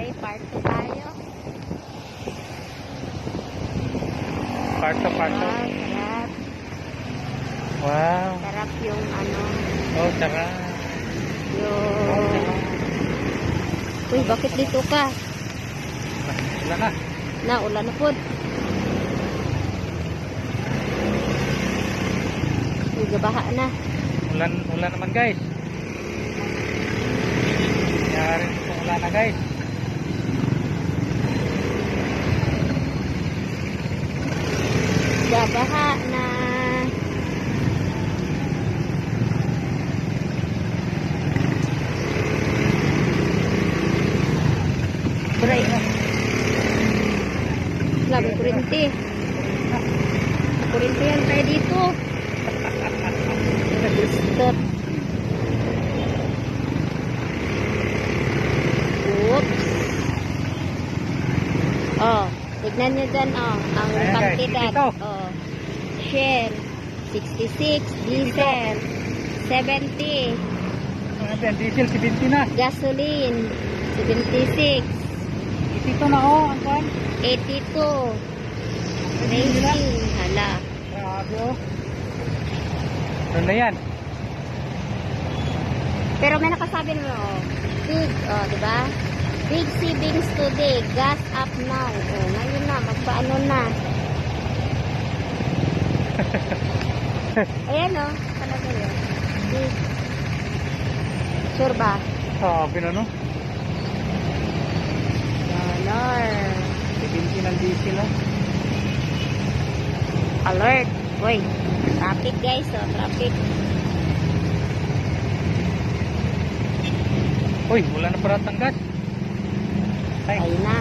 Okay, part 2 tayo. Part 2. Wow, sarap. Wow. Sarap yung ano, Oh, tsaka. yung... Uy, bakit dito ka? Wala na. Na, ulan na po. Uy, gabaha na. Ulan naman guys. Nangyari itong ulan na guys. Gabaha na. Bray. Labi kurinti. Kurinti yan tayo dito. Stop. Oops. Oh, tignan nyo dyan, oh. Ang Ayan, guys, kantidad. ito. Oh. Shell. 66. Diesel. 70. Ang diesel 70 na. Gasoline. 76. Ito na oh, ang kwan. 82. Racing. Hala. Grabe oh. Doon na yan. Pero may nakasabi naman, oh. Big, oh, diba? Big savings today. Gas up now. Oh, ngayon na. Magpaano na. Ayan, oh. Talaga yun. Big. Sure ba? Sabi na no. Dollar. 70 ng diesel oh. Alert. Uy. Traffic, guys, oh. Traffic. Uy, wala na parang tanggas. Ay. Ayun na.